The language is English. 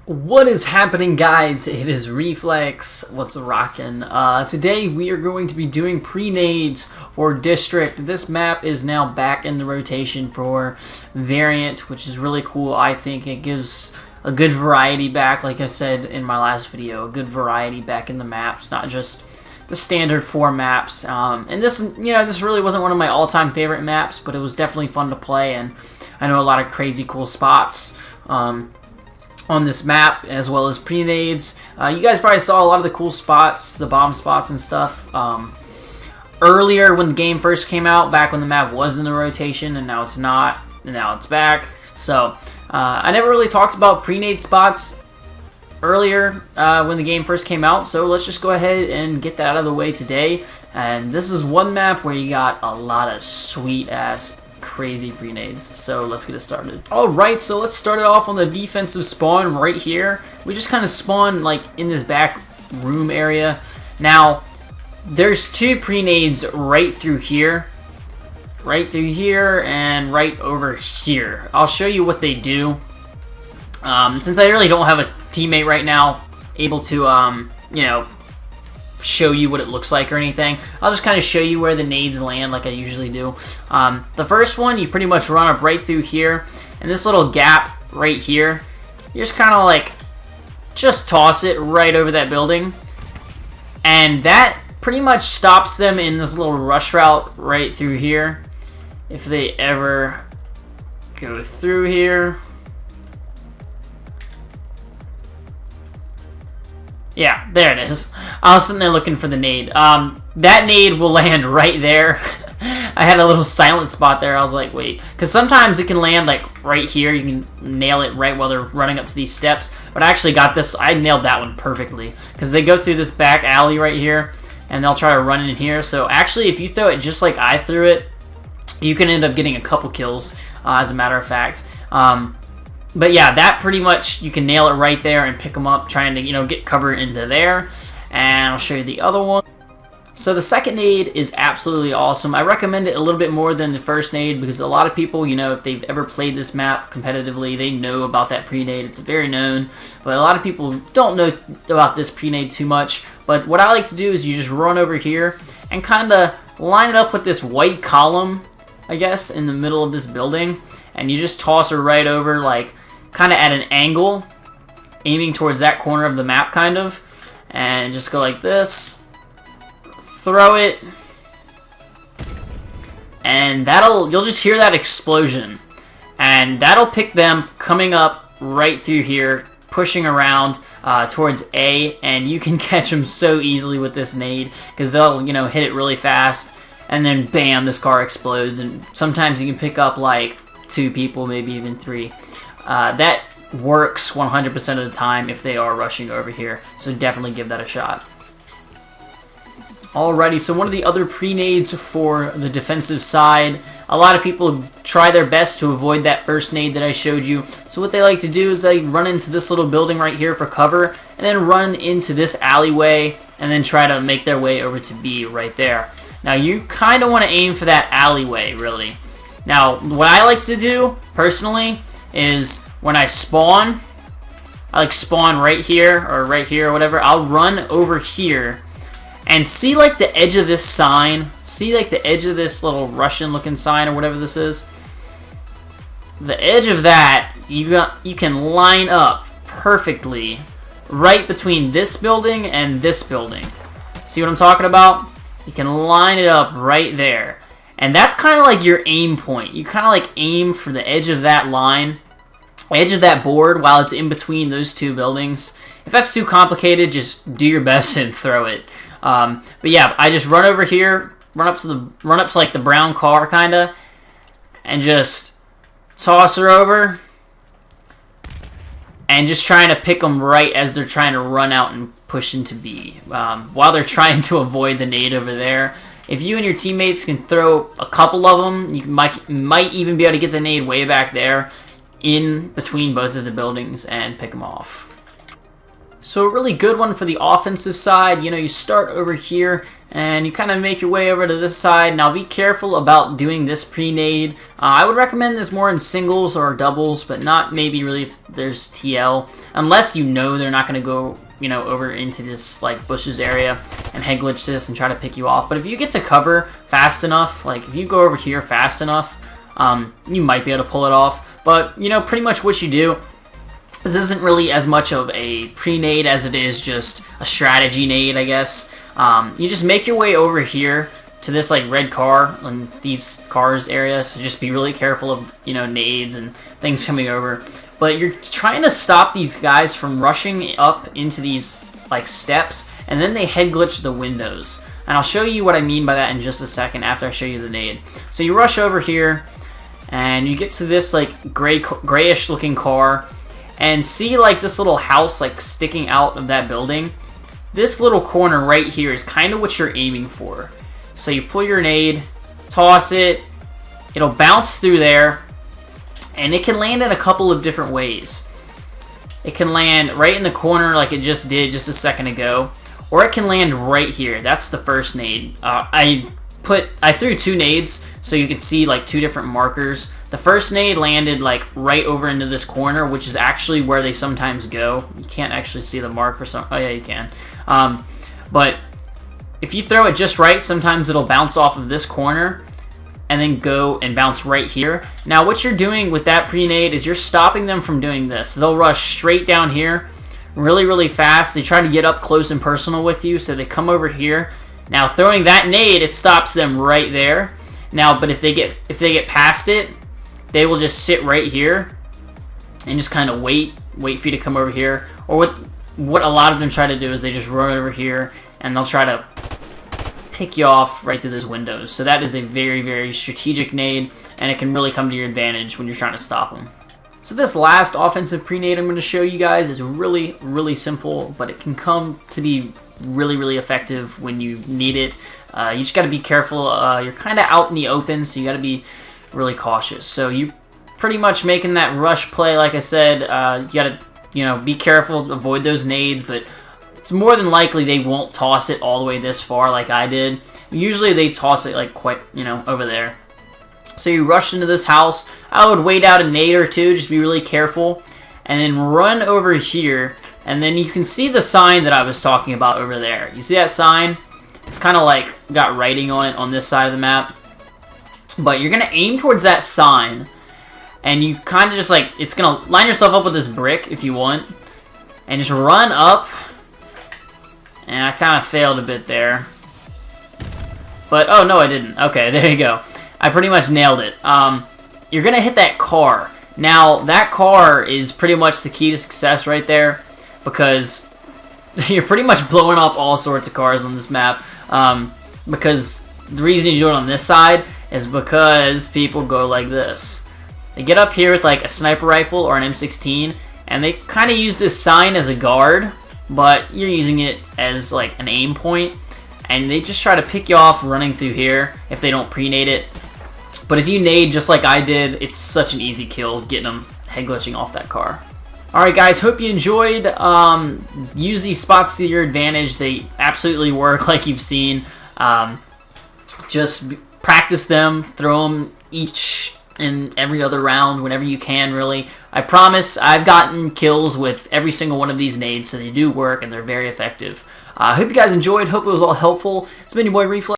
What is happening, guys? It is Reflex. What's rockin'? Today we are going to be doing pre-nades for District. This map is now back in the rotation for Variant, which is really cool. I think it gives a good variety back, like I said in my last video, a good variety back in the maps, not just the standard 4 maps. And this really wasn't one of my all-time favorite maps, but it was definitely fun to play, and I know a lot of crazy cool spots on this map, as well as pre-nades. You guys probably saw a lot of the cool spots, the bomb spots and stuff, earlier when the game first came out, back when the map was in the rotation, and now it's not, and now it's back. So, I never really talked about pre-nade spots earlier when the game first came out, so let's just go ahead and get that out of the way today. And this is one map where you got a lot of sweet-ass crazy pre-nades, so let's get it started. Alright, so let's start it off on the defensive spawn right here. We just kind of spawn like in this back room area. Now, there's 2 pre-nades right through here, and right over here. I'll show you what they do. Since I really don't have a teammate right now able to, show you what it looks like or anything, I'll just kind of show you where the nades land like I usually do. The first one, you pretty much run up right through here, and this little gap right here, you just kind of like just toss it right over that building, and that pretty much stops them in this little rush route right through here if they ever go through here. Yeah, there it is. I was sitting there looking for the nade. That nade will land right there. I had a little silent spot there. I was like, wait. Because sometimes it can land like right here. You can nail it right while they're running up to these steps. But I actually got this. I nailed that one perfectly. Because they go through this back alley right here, and they'll try to run in here. So actually, if you throw it just like I threw it, you can end up getting a couple kills, as a matter of fact. But yeah, that pretty much, you can nail it right there and pick them up, trying to, get cover into there. And I'll show you the other one. So the second nade is absolutely awesome. I recommend it a little bit more than the first nade because a lot of people, if they've ever played this map competitively, they know about that pre-nade. It's very known, but a lot of people don't know about this pre-nade too much. But what I like to do is you just run over here and kind of line it up with this white column, I guess, in the middle of this building. And you just toss her right over, like, kind of at an angle, aiming towards that corner of the map, kind of. And just go like this. Throw it. And you'll just hear that explosion. And that'll pick them coming up right through here, pushing around towards A. And you can catch them so easily with this nade, because they'll, hit it really fast. And then, bam, this car explodes. And sometimes you can pick up, like, 2 people, maybe even 3. That works 100% of the time if they are rushing over here, so definitely give that a shot. Alrighty, so one of the other pre-nades for the defensive side, a lot of people try their best to avoid that first nade that I showed you. So what they like to do is they run into this little building right here for cover, and then run into this alleyway, and then try to make their way over to B right there. Now you kind of want to aim for that alleyway, really. Now, what I like to do, personally, is when I spawn, I like spawn right here, or whatever, I'll run over here, and see like the edge of this sign, see like the edge of this little Russian looking sign, or whatever this is? The edge of that, you can line up perfectly right between this building and this building. See what I'm talking about? You can line it up right there. And that's kind of like your aim point. You kind of like aim for the edge of that line, edge of that board, while it's in between those 2 buildings. If that's too complicated, just do your best and throw it. But yeah, I just run over here, run up to like the brown car kinda, and just toss her over, and just trying to pick them right as they're trying to run out and push into B, while they're trying to avoid the nade over there. If you and your teammates can throw a couple of them, you might even be able to get the nade way back there in between both of the buildings and pick them off. So a really good one for the offensive side, you start over here, and you kind of make your way over to this side. Now be careful about doing this pre-nade. I would recommend this more in singles or doubles, but not maybe really if there's TL, unless you know they're not going to go, you know, over into this like bushes area and head glitch this and try to pick you off. But if you get to cover fast enough, like if you go over here fast enough, you might be able to pull it off. But you know, pretty much what you do. This isn't really as much of a pre-nade as it is just a strategy nade, I guess. You just make your way over here to this like red car and these cars area, so just be really careful of, you know, nades and things coming over. But you're trying to stop these guys from rushing up into these like steps, and then they head glitch the windows. And I'll show you what I mean by that in just a second after I show you the nade. So you rush over here, and you get to this like grayish looking car, and see like this little house like sticking out of that building. This little corner right here is kind of what you're aiming for. So you pull your nade, toss it, it'll bounce through there, and it can land in a couple of different ways. It can land right in the corner like it just did just a second ago, or it can land right here. That's the first nade. I threw two nades so you could see like two different markers. The first nade landed like right over into this corner, which is actually where they sometimes go. You can't actually see the mark for some. Oh yeah, you can. But if you throw it just right, sometimes it'll bounce off of this corner and then go and bounce right here. Now what you're doing with that pre-nade is you're stopping them from doing this. They'll rush straight down here really, really fast. They try to get up close and personal with you, so they come over here. Now throwing that nade, it stops them right there. Now, but if they get past it, they will just sit right here and just kind of wait for you to come over here. Or what a lot of them try to do is they just run over here and they'll try to pick you off right through those windows. So that is a very, very strategic nade, and it can really come to your advantage when you're trying to stop them. So this last offensive pre-nade I'm going to show you guys is really, really simple, but it can come to be really, really effective when you need it. You just got to be careful. You're kind of out in the open, so you got to be really cautious. So you pretty much making that rush play, like I said. You got to, you know, be careful, avoid those nades, but it's more than likely they won't toss it all the way this far like I did. Usually they toss it like quite, you know, over there. So you rush into this house. I would wait out a nade or two, just be really careful, and then run over here, and then you can see the sign that I was talking about over there. You see that sign? It's kind of like got writing on it on this side of the map. But you're going to aim towards that sign, and you kind of just like, it's going to line yourself up with this brick if you want, and just run up. And I kind of failed a bit there. But, oh no I didn't. Okay, there you go. I pretty much nailed it. You're going to hit that car. Now, that car is pretty much the key to success right there, because you're pretty much blowing up all sorts of cars on this map. Because the reason you do it on this side is because people go like this. They get up here with like a sniper rifle or an M16, and they kind of use this sign as a guard, but you're using it as like an aim point, and they just try to pick you off running through here if they don't pre-nade it. But if you nade just like I did, it's such an easy kill getting them head glitching off that car. Alright guys, hope you enjoyed. Use these spots to your advantage. They absolutely work like you've seen. Just practice them, throw them each and every other round whenever you can, really. I promise I've gotten kills with every single one of these nades, so they do work and they're very effective. I hope you guys enjoyed. Hope it was all helpful. It's been your boy Reflex.